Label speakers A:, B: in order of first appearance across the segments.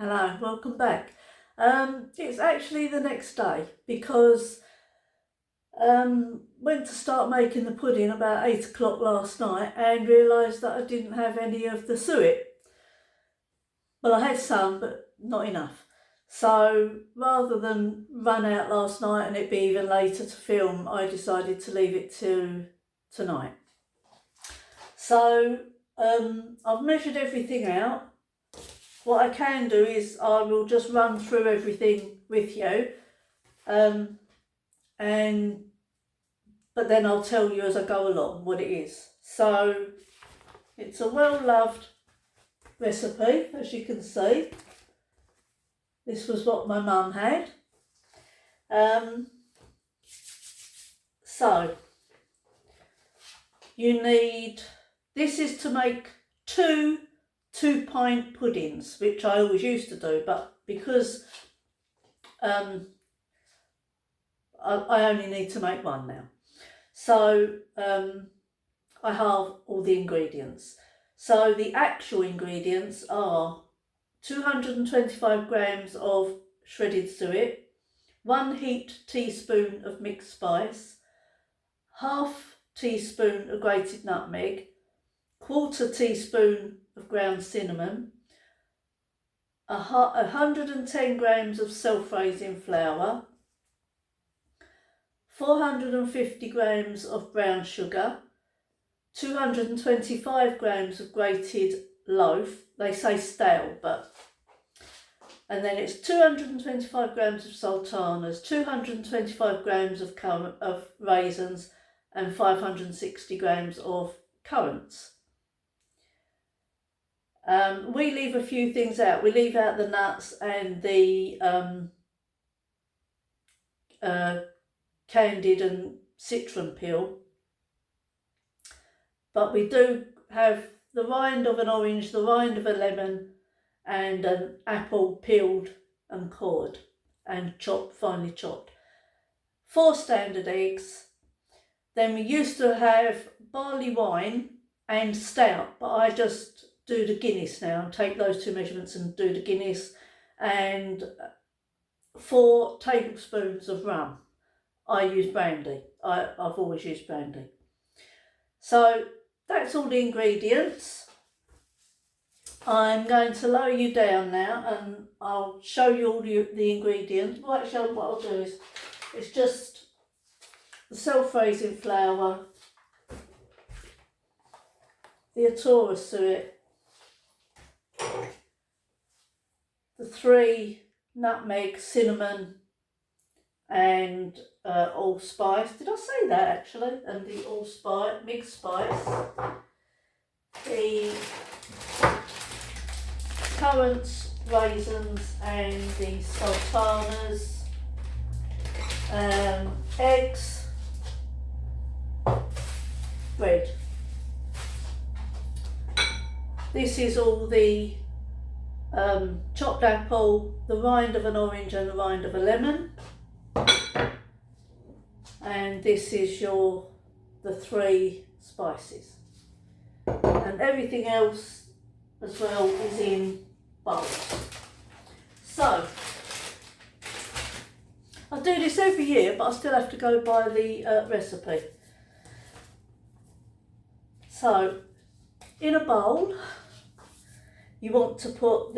A: Hello, welcome back. It's actually the next day because went to start making the pudding about 8 o'clock last night and realised that I didn't have any of the suet. Well, I had some, but not enough. So rather than run out last night and it be even later to film, I decided to leave it to tonight. So I've measured everything out. What I can do is I will just run through everything with you, but then I'll tell you as I go along what it is. So it's a well-loved recipe, as you can see. This was what my mum had. So you need, this is to make two 2-pint puddings, which I always used to do, but because I only need to make one now. So I halve all the ingredients. So the actual ingredients are 225 grams of shredded suet, 1 heaped teaspoon of mixed spice, half teaspoon of grated nutmeg, 1/4 teaspoon of ground cinnamon, 110 grams of self-raising flour, 450 grams of brown sugar, 225 grams of grated loaf, they say stale, and then it's 225 grams of sultanas, 225 grams of raisins, and 560 grams of currants. We leave a few things out. We leave out the nuts and the candied and citron peel, but we do have the rind of an orange, the rind of a lemon, and an apple peeled and cored and chopped, finely chopped. 4 standard eggs. Then we used to have barley wine and stout, but I just do the Guinness now and take those 2 measurements and do the Guinness, and 4 tablespoons of rum. I use brandy. I've always used brandy. So that's all the ingredients. I'm going to lower you down now and I'll show you all the ingredients. Well, actually, what I'll do is it's just the self-raising flour, the Atura suet, the 3 nutmeg, cinnamon, and allspice. Did I say that actually? And the allspice, mixed spice, the currants, raisins, and the sultanas, eggs, bread. This is all the chopped apple, the rind of an orange and the rind of a lemon, and this is the 3 spices, and everything else as well is in bowls. So I do this every year, but I still have to go by the recipe. So in a bowl you want to put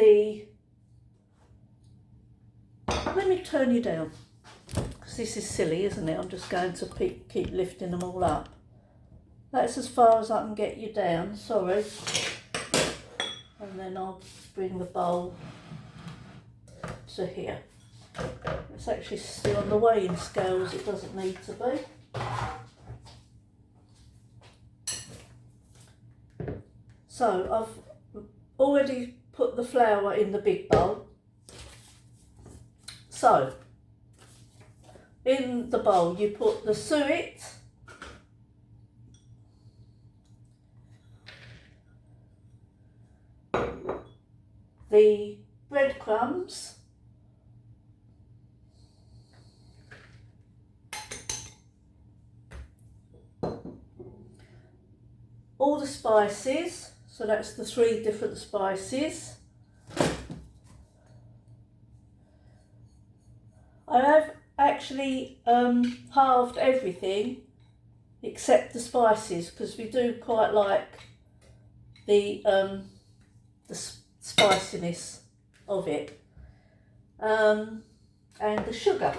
A: let me turn you down, because this is silly, isn't it? I'm just going to keep lifting them all up. That's as far as I can get you down, sorry. And then I'll bring the bowl to here. It's actually still on the weighing scales, it doesn't need to be. So I've already put the flour in the big bowl. So in the bowl you put the suet, the breadcrumbs, all the spices, so that's the 3 different spices, I have actually halved everything except the spices, because we do quite like the spiciness of it, and the sugar.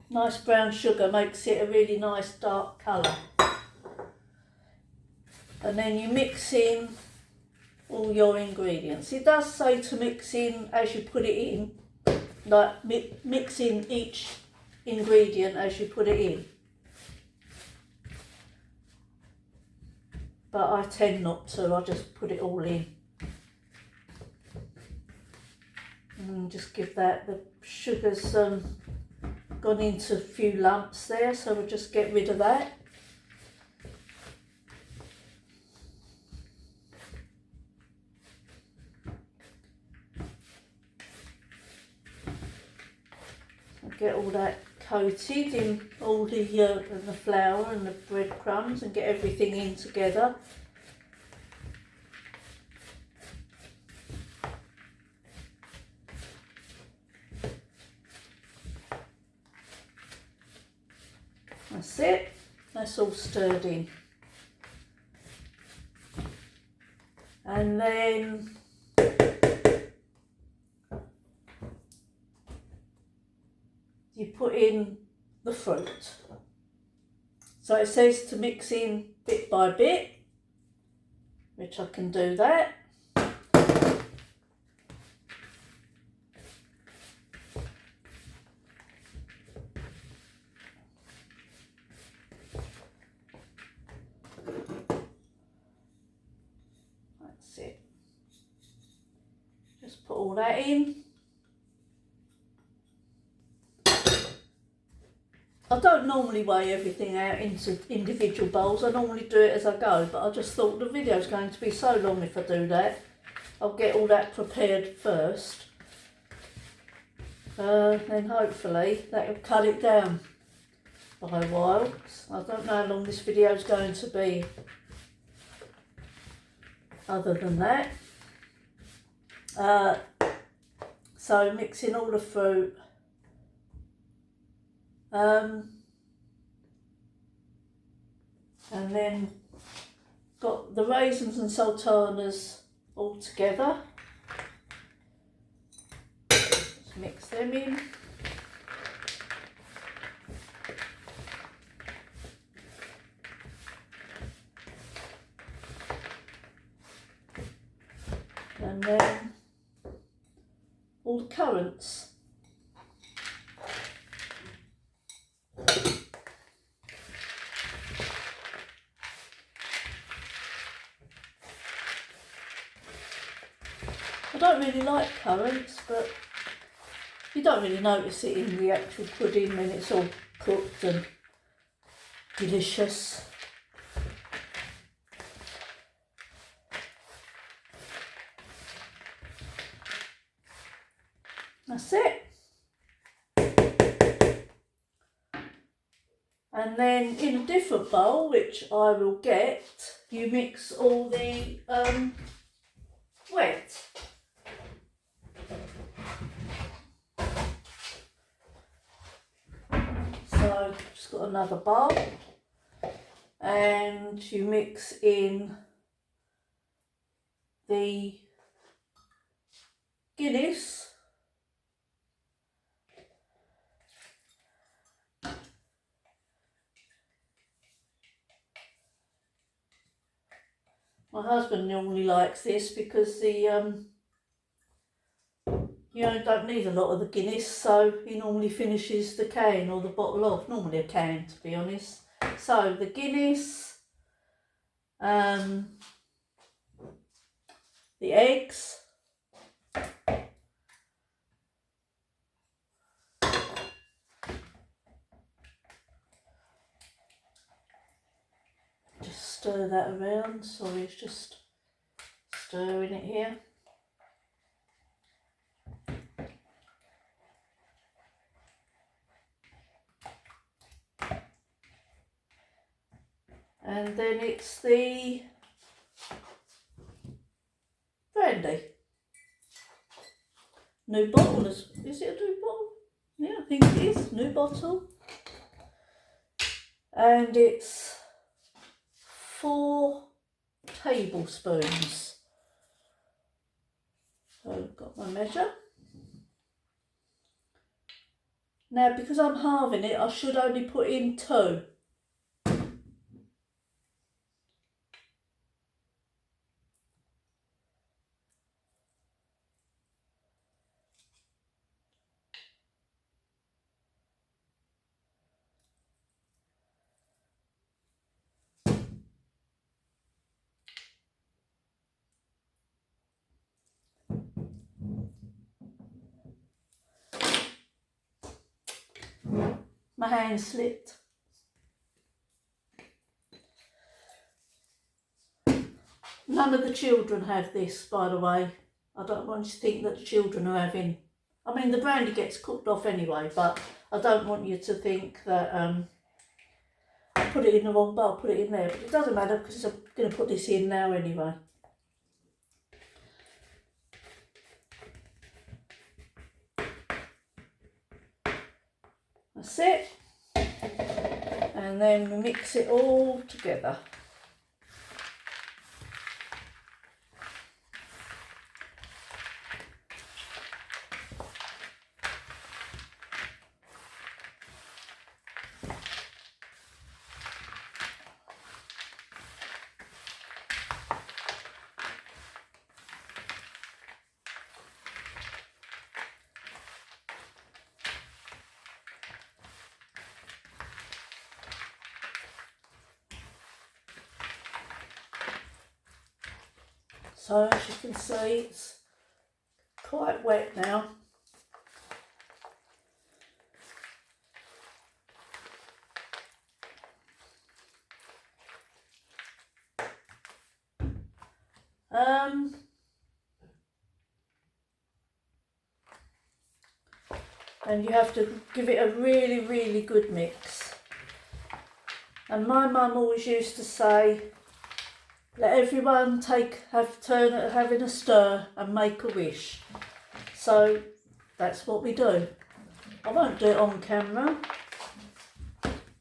A: Nice brown sugar makes it a really nice dark colour. And then you mix in all your ingredients. It does say to mix in as you put it in, like mix in each ingredient as you put it in. But I tend not to, I just put it all in. And just give that, the sugar's gone into a few lumps there, so we'll just get rid of that. Get all that coated in all the flour and the breadcrumbs, and get everything in together. That's it, that's all stirred in. And then you put in the fruit. So it says to mix in bit by bit, which I can do that. That's it. Just put all that in. I don't normally weigh everything out into individual bowls. I normally do it as I go, but I just thought the video's going to be so long if I do that. I'll get all that prepared first. Then hopefully that will cut it down by a while. I don't know how long this video is going to be other than that. So mixing all the fruit. And then got the raisins and sultanas all together. Just mix them in. And then all the currants. I don't really like currants, but you don't really notice it in the actual pudding when it's all cooked and delicious. That's it. And then in a different bowl, which I will get, you mix all the wet. So just got another bowl, and you mix in the Guinness. My husband normally likes this because the you don't need a lot of the Guinness, so he normally finishes the can or the bottle off. Normally a can, to be honest. So the Guinness, the eggs, just stir that around. Sorry, it's just stirring it here. And then it's the New bottle. Is it a new bottle? Yeah, I think it is. New bottle. And it's 4 tablespoons. So I've got my measure. Now, because I'm halving it, I should only put in 2. My hand slipped. None of the children have this, by the way. I don't want you to think that the children are having... I mean, the brandy gets cooked off anyway, but I don't want you to think that I put it in the wrong bowl, put it in there. But it doesn't matter because I'm going to put this in now anyway. That's it. And then we mix it all together. So as you can see, it's quite wet now. And you have to give it a really, really good mix. And my mum always used to say, let everyone have a turn at having a stir and make a wish. So that's what we do. I won't do it on camera,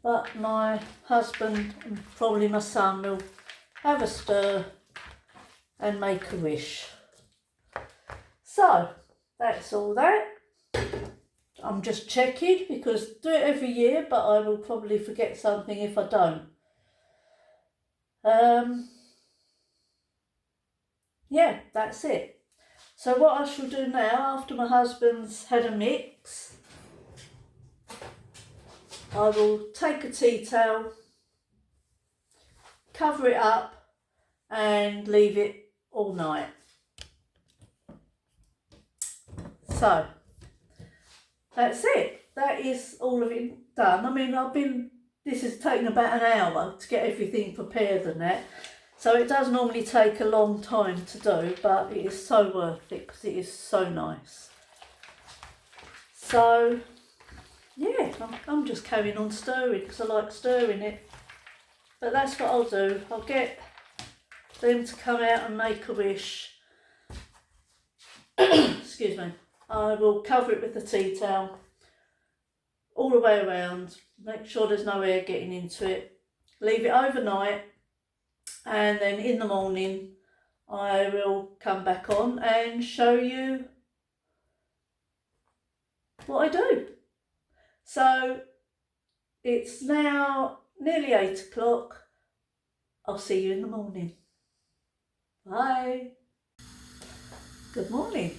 A: but my husband and probably my son will have a stir and make a wish. So that's all that. I'm just checking because I do it every year, but I will probably forget something if I don't. Yeah, that's it. So what I shall do now, after my husband's had a mix, I will take a tea towel, cover it up and leave it all night. So that's it. That is all of it done. I mean, this has taken about an hour to get everything prepared and that. So it does normally take a long time to do, but it is so worth it because it is so nice. So yeah, I'm just carrying on stirring because I like stirring it. But that's what I'll do. I'll get them to come out and make a wish. Excuse me. I will cover it with the tea towel all the way around. Make sure there's no air getting into it. Leave it overnight. And then in the morning I will come back on and show you what I do. So it's now nearly 8 o'clock. I'll see you in the morning. Bye. Good morning.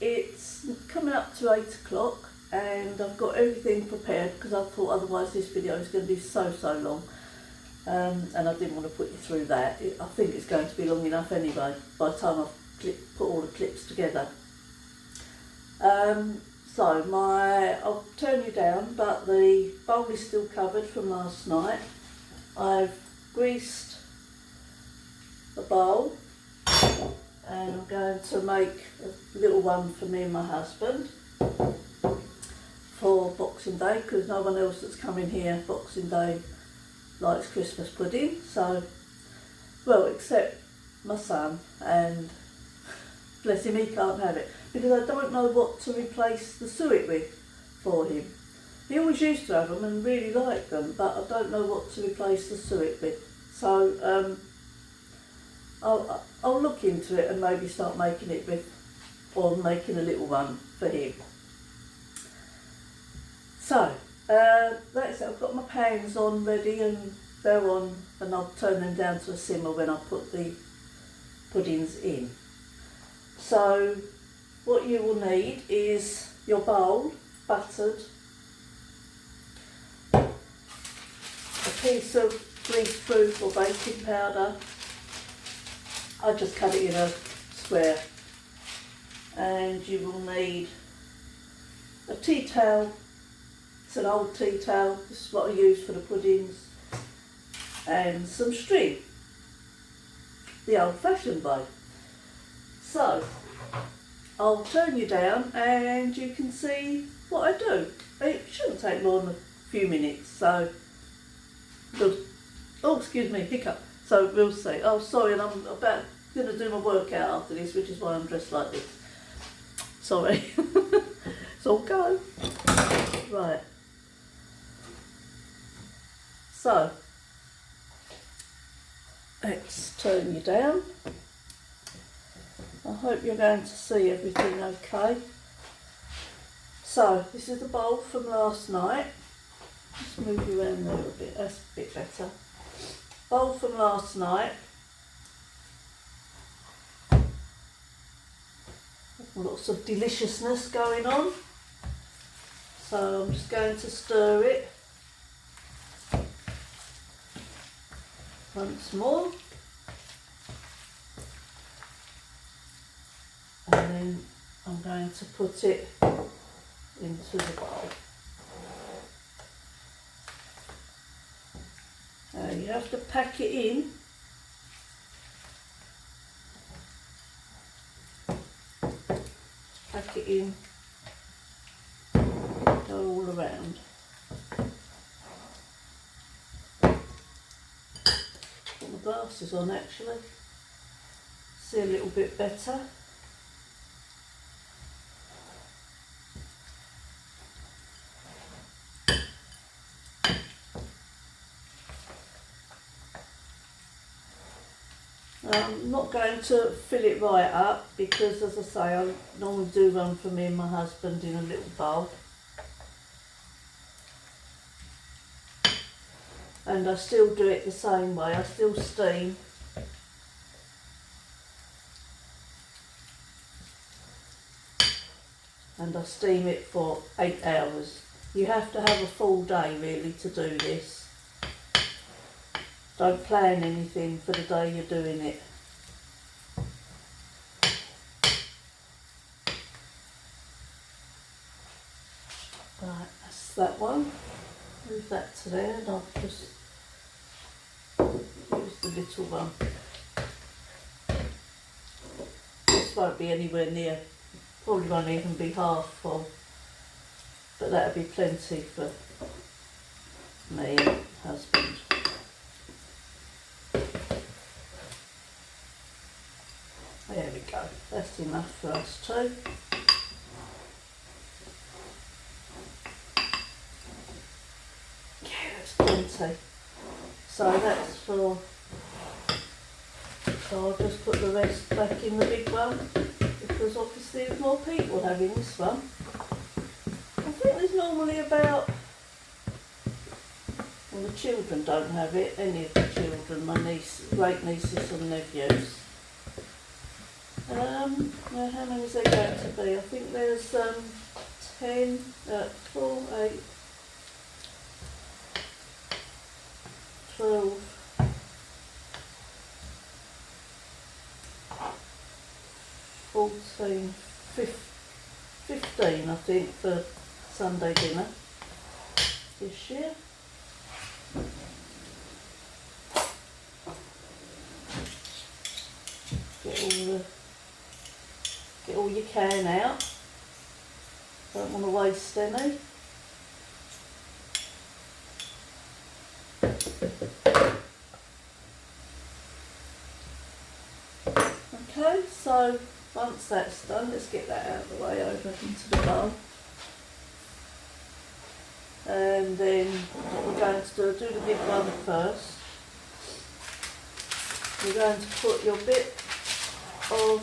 A: It's coming up to 8 o'clock and I've got everything prepared because I thought otherwise this video is going to be so long. And I didn't want to put you through that. I think it's going to be long enough anyway by the time I've put all the clips together. So I'll turn you down, but the bowl is still covered from last night. I've greased the bowl and I'm going to make a little one for me and my husband for Boxing Day because no one else that's coming here Boxing Day likes Christmas pudding, so, well, except my son, and bless him, he can't have it. because I don't know what to replace the suet with for him. He always used to have them and really liked them, but I don't know what to replace the suet with. So I'll look into it and maybe start making it with, or making a little one for him. So that's it. I've got my pans on ready and they're on, and I'll turn them down to a simmer when I put the puddings in. So what you will need is your bowl, buttered, a piece of grease proof or baking powder. I just cut it in a square. And you will need a tea towel. It's an old tea towel, this is what I use for the puddings, and some string, the old-fashioned way. So I'll turn you down and you can see what I do. It shouldn't take more than a few minutes, so oh, excuse me, hiccup. So we'll see. Oh, sorry, and I'm about going to do my workout after this, which is why I'm dressed like this. Sorry. So go. Right. So let's turn you down. I hope you're going to see everything okay. So this is the bowl from last night. Just move you around there a little bit, that's a bit better. Bowl from last night. Lots of deliciousness going on. So I'm just going to stir it once more. And then I'm going to put it into the bowl. Now you have to pack it in. Pack it in, go all around. Put my glasses on actually, see a little bit better. I'm not going to fill it right up because, as I say, I normally do one for me and my husband in a little bowl. And I still do it the same way, I still steam. And I steam it for 8 hours. You have to have a full day really to do this. Don't plan anything for the day you're doing it. Right, that's that one. Move that to there and I'll just use the little one. This won't be anywhere near, probably won't even be half full, but that'll be plenty for me and husband. There we go, that's enough for us two. Yeah, that's plenty. So that's for, so I'll just put the rest back in the big one, because obviously there's more people having this one. I think there's normally about, well the children don't have it, any of the children, my niece, great nieces and nephews. Now how many is there going to be? I think there's 10, 4, 8, 12, 14, 15 I think for Sunday dinner this year. Get all your can out. Don't want to waste any. Okay, so Once that's done, let's get that out of the way over into the bowl. And then what we're going to do the big one first. You're going to put your bit of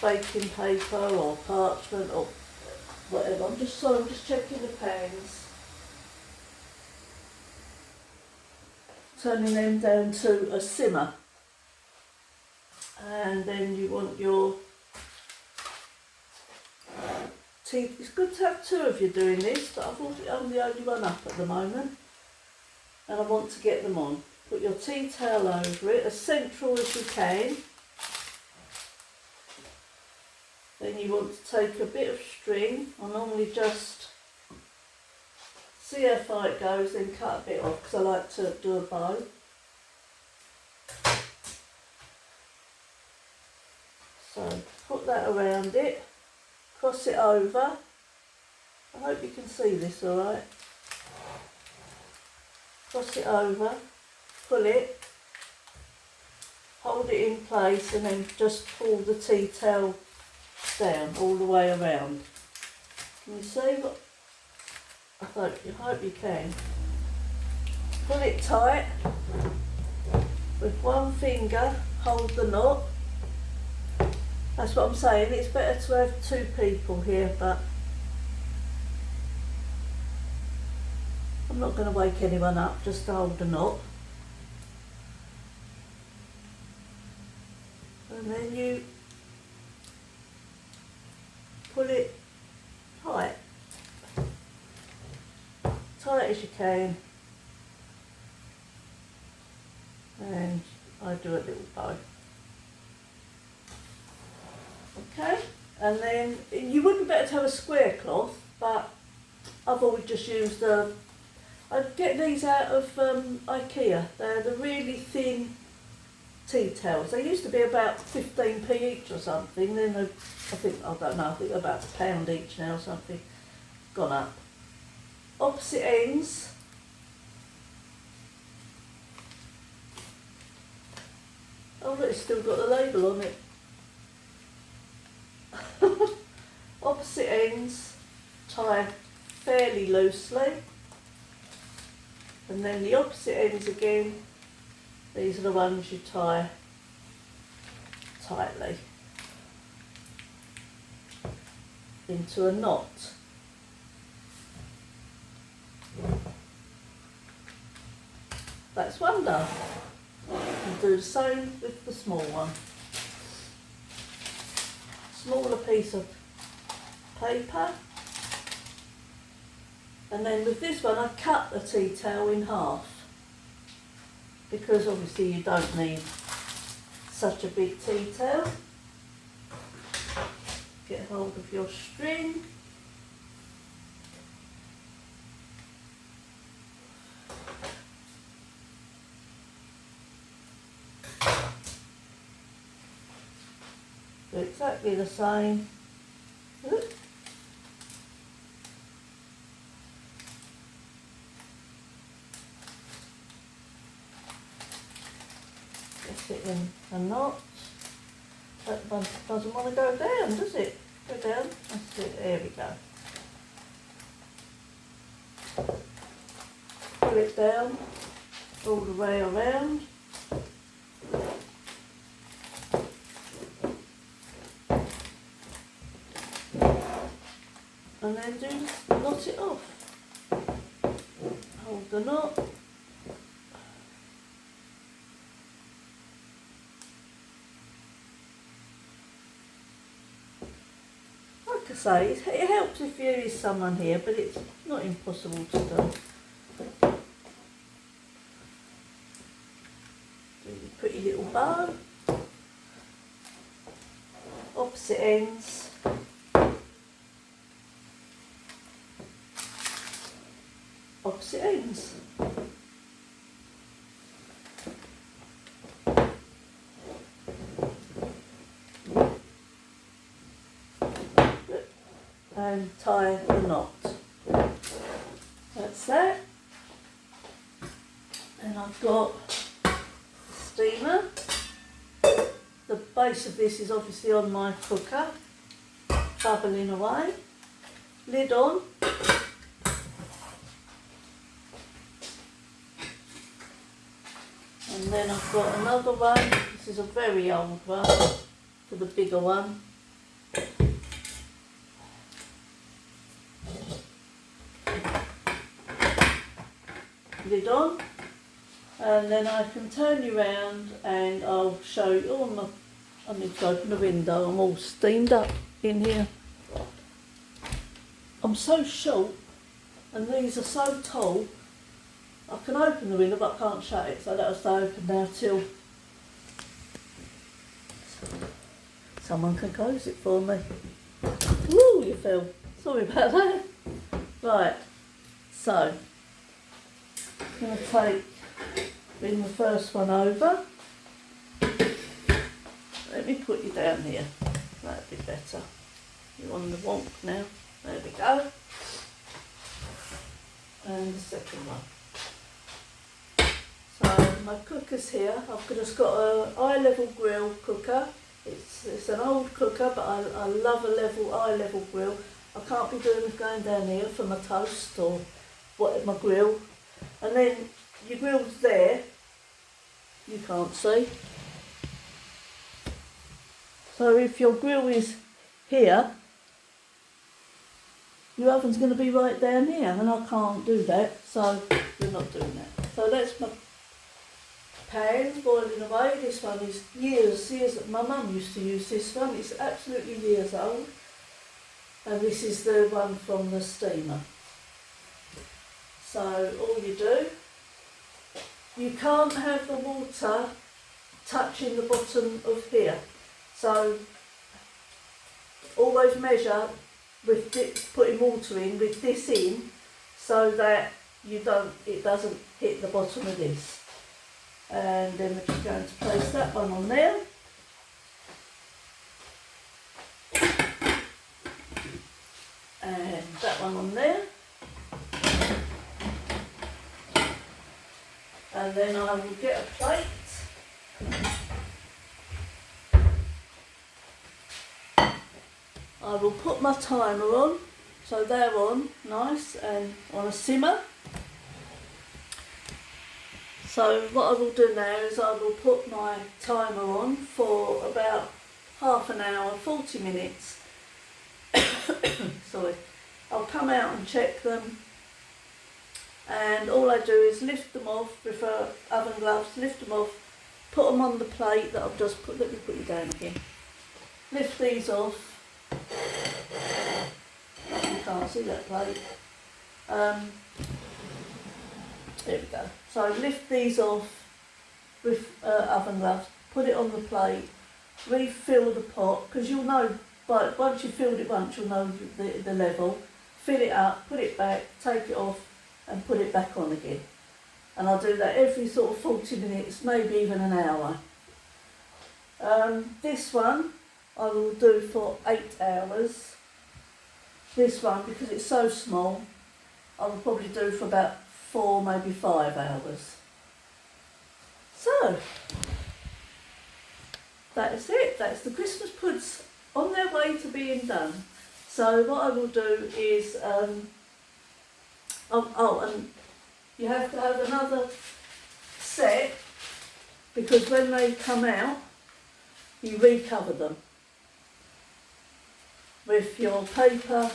A: baking paper or parchment or whatever. I'm just checking the pans. Turning them down to a simmer. And then you want your tea. It's good to have two of you doing this, but I'm the only one up at the moment. And I want to get them on. Put your tea towel over it, as central as you can. Then you want to take a bit of string. I normally just see how far it goes, then cut a bit off because I like to do a bow. So put that around it, cross it over. I hope you can see this alright. Cross it over, pull it, hold it in place and then just pull the tea towel down all the way around. Can you see what? I hope you can. Pull it tight. With one finger, hold the knot. That's what I'm saying, it's better to have two people here, but I'm not going to wake anyone up just to hold the knot. And then you pull it tight. Tight as you can. And I do a little bow. Okay, and then you would be better to have a square cloth, but I've always just used I'd get these out of IKEA. They're the really thin tea towels. They used to be about 15p each or something. Then I think they're about £1 each now or something. Gone up. Opposite ends. Oh look, it's still got the label on it. Opposite ends tie fairly loosely, and then the opposite ends again, these are the ones you tie tightly into a knot. That's one done. And do the same with the small one. Smaller piece of paper, and then with this one I cut the tea towel in half because obviously you don't need such a big tea towel. Get hold of your string. Do exactly the same. Oop. Get it in a knot. That one doesn't want to go down, does it? Go down. That's it. There we go. Pull it down all the way around. And then knot it off. Hold the knot. Like I say, it helps if there is someone here, but it's not impossible to do. Do your pretty little bow. Opposite ends. Opposite ends. And tie the knot. That's that. And I've got the steamer, the base of this is obviously on my cooker, bubbling away. Lid on. And then I've got another one. This is a very old one, for the bigger one. Lid on. And then I can turn you around and I'll show you. Oh, I need to open the window. I'm all steamed up in here. I'm so short and these are so tall. I can open the window but I can't shut it, so that'll stay open now till someone can close it for me. Woo, you fell. Sorry about that. Right, so I'm going to bring the first one over. Let me put you down here. That'd be better. You're on the wonk now. There we go. And the second one. So my cooker's here. I've just got a eye level grill cooker. It's an old cooker, but I love a eye level grill. I can't be doing with going down here for my toast or what my grill. And then your grill's there. You can't see. So if your grill is here, your oven's going to be right down here, and I can't do that, so we're not doing that. So that's my pan boiling away. This one is years. My mum used to use this one. It's absolutely years old. And this is the one from the steamer. So all you do, you can't have the water touching the bottom of here. So always measure with putting water in with this in, so that it doesn't hit the bottom of this. And then we're just going to place that one on there. And that one on there. And then I will get a plate. I will put my timer on, so they're on, nice, and on a simmer. So what I will do now is I will put my timer on for about half an hour, 40 minutes. Sorry. I'll come out and check them, and all I do is lift them off with oven gloves, lift them off, put them on the plate that I've just put. Let me put you down again. Lift these off. You can't see that plate. There we go. So lift these off with oven gloves, put it on the plate, refill the pot, because you'll know, but once you've filled it once, you'll know the level. Fill it up, put it back, take it off and put it back on again. And I'll do that every sort of 40 minutes, maybe even an hour. This one I will do for 8 hours. This one, because it's so small, I will probably do for about 4, maybe 5 hours. So, that is it. That's the Christmas puds on their way to being done. So what I will do is, and you have to have another set, because when they come out, you recover them with your paper.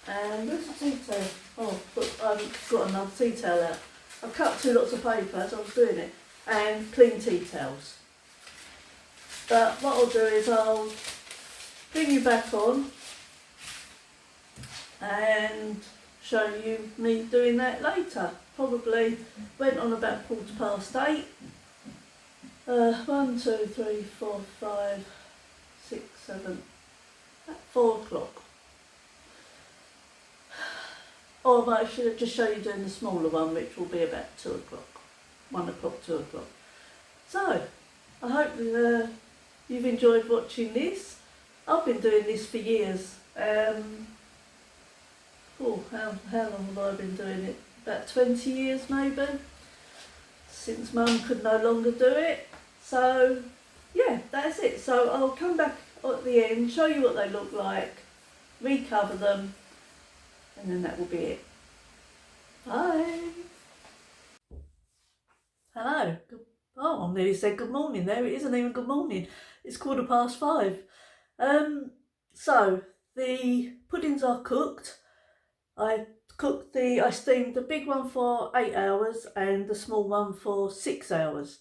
A: And where's the tea towel? Oh, look, I've got another tea towel out. I've cut 2 lots of paper as I was doing it, and clean tea towels. But what I'll do is I'll bring you back on and show you me doing that later. Probably went on about 8:15. 1, 2, 3, 4, 5, 6, 7, at 4 o'clock. Or I should just show you doing the smaller one, which will be about 2 o'clock. 1 o'clock, 2 o'clock. So, I hope you've enjoyed watching this. I've been doing this for years. How long have I been doing it? About 20 years maybe, since Mum could no longer do it. So yeah, that's it. So I'll come back at the end, show you what they look like, recover them, and then that will be it. Bye. Hello. Oh, I nearly said good morning there. It isn't even good morning. It's 5:15. So the puddings are cooked. I steamed the big one for 8 hours and the small one for 6 hours.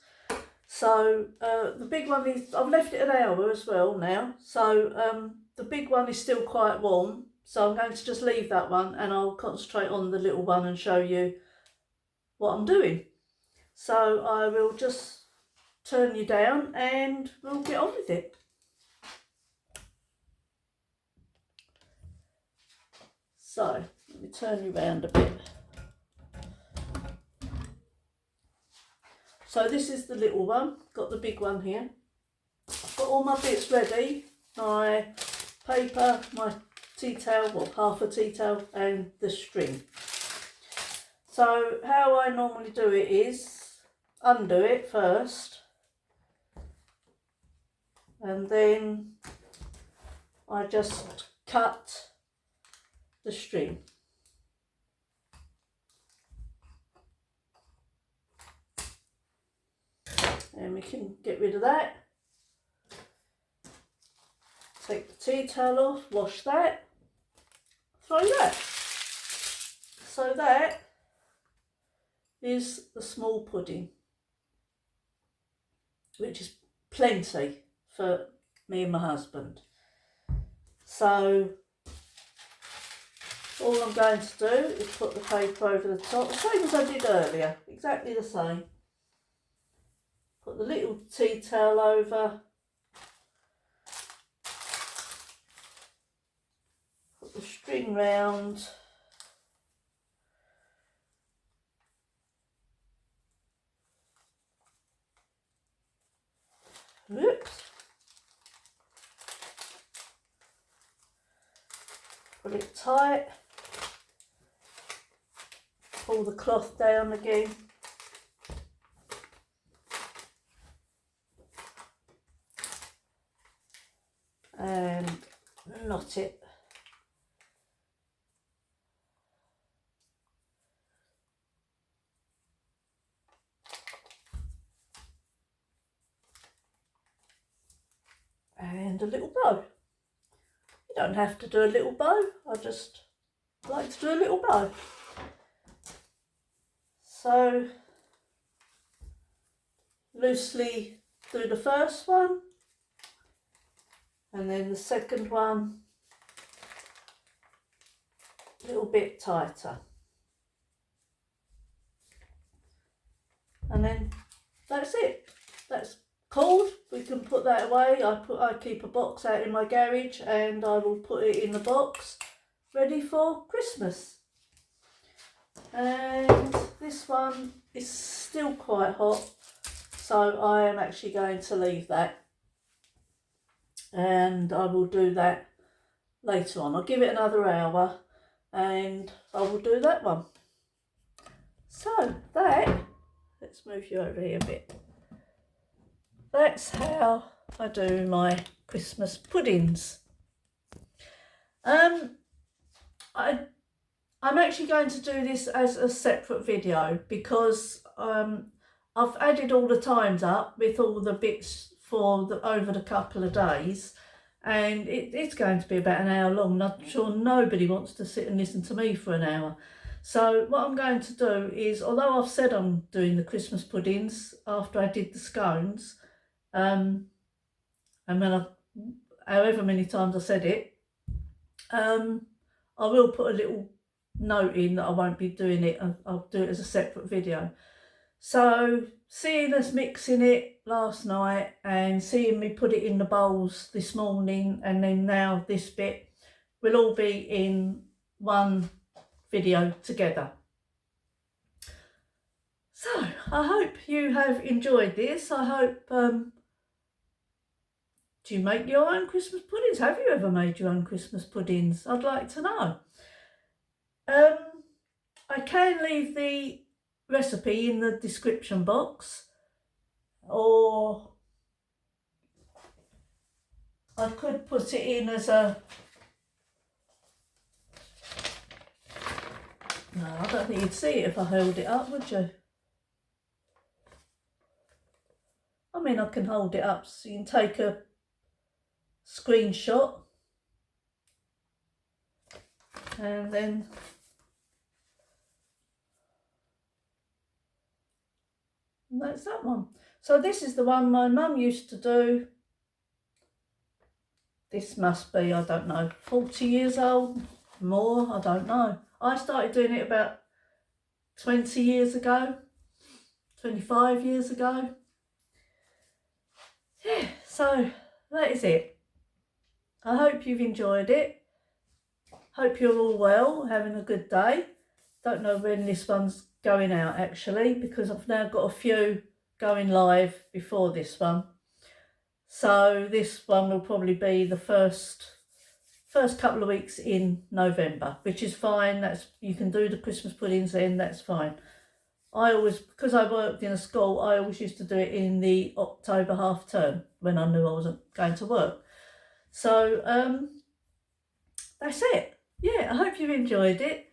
A: So the big one is, I've left it an hour as well now. So the big one is still quite warm. So I'm going to just leave that one and I'll concentrate on the little one and show you what I'm doing. So I will just turn you down and we'll get on with it. So let me turn you round a bit. So this is the little one, got the big one here. I've got all my bits ready, my paper, my tea towel, well half a tea towel and the string. So how I normally do it is undo it first and then I just cut the string. And we can get rid of that. Take the tea towel off, wash that, throw that. So that is the small pudding, which is plenty for me and my husband. So all I'm going to do is put the paper over the top, the same as I did earlier, exactly the same. Put the little tea towel over, put the string round, whoops, put it tight, pull the cloth down again, and knot it. And a little bow. You don't have to do a little bow, I just like to do a little bow. So loosely do the first one and then the second one a little bit tighter. And then that's it. That's cold. We can put that away. I keep a box out in my garage and I will put it in the box ready for Christmas. And this one is still quite hot, so I am actually going to leave that and I will do that later on. I'll give it another hour and I will do that one. So that, let's move you over here a bit. That's how I do my Christmas puddings. I'm actually going to do this as a separate video because I've added all the times up with all the bits for over the couple of days, and it's going to be about an hour long. I'm sure nobody wants to sit and listen to me for an hour. So what I'm going to do is, although I've said I'm doing the Christmas puddings after I did the scones, and when however many times I said it, I will put a little note in that I won't be doing it, and I'll do it as a separate video. So seeing us mixing it last night and seeing me put it in the bowls this morning and then now this bit will all be in one video together. So I hope you have enjoyed this. I hope, do you make your own Christmas puddings? Have you ever made your own Christmas puddings? I'd like to know. I can leave the recipe in the description box, or I could put it in as a... No, I don't think you'd see it if I held it up, would you? I mean, I can hold it up so you can take a screenshot and then that's that one. So this is the one my mum used to do. This must be, I don't know, 40 years old, more, I don't know. I started doing it about 20 years ago, 25 years ago. Yeah, so that is it. I hope you've enjoyed it. Hope you're all well, having a good day. Don't know when this one's going out actually, because I've now got a few going live before this one. So this one will probably be the first couple of weeks in November, which is fine. That's, you can do the Christmas puddings then, that's fine. I always, because I worked in a school, I always used to do it in the October half term when I knew I wasn't going to work. So that's it. Yeah, I hope you've enjoyed it.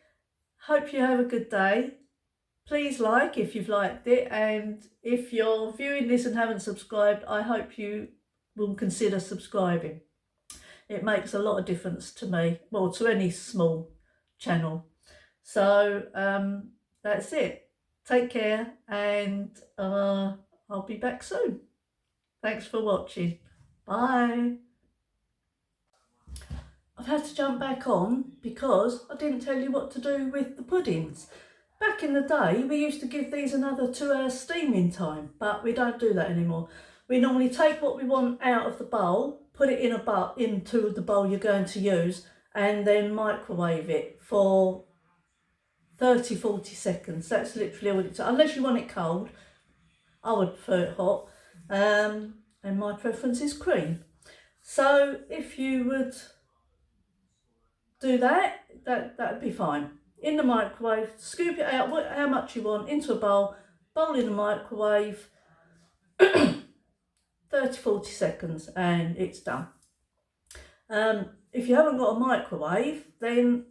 A: Hope you have a good day. Please like if you've liked it, and if you're viewing this and haven't subscribed, I hope you will consider subscribing. It makes a lot of difference to me, well, to any small channel. So that's it. Take care, and I'll be back soon. Thanks for watching. Bye. I've had to jump back on because I didn't tell you what to do with the puddings. Back in the day, we used to give these another 2 hours steaming time, but we don't do that anymore. We normally take what we want out of the bowl, put it into the bowl you're going to use, and then microwave it for 30-40 seconds. That's literally all it takes. Unless you want it cold, I would prefer it hot, and my preference is cream. So if you would do that, that'd be fine. In the microwave, scoop it out how much you want into a bowl in the microwave, 30-40 seconds, and it's done. If you haven't got a microwave, then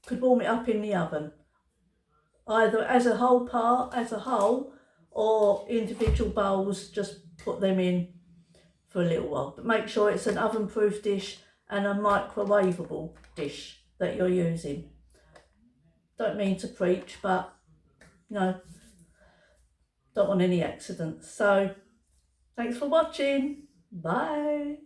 A: could warm it up in the oven, either as a whole, or individual bowls, just put them in for a little while. But make sure it's an oven-proof dish and a microwavable dish that you're using. Don't mean to preach, but no, don't want any accidents. So thanks for watching. Bye.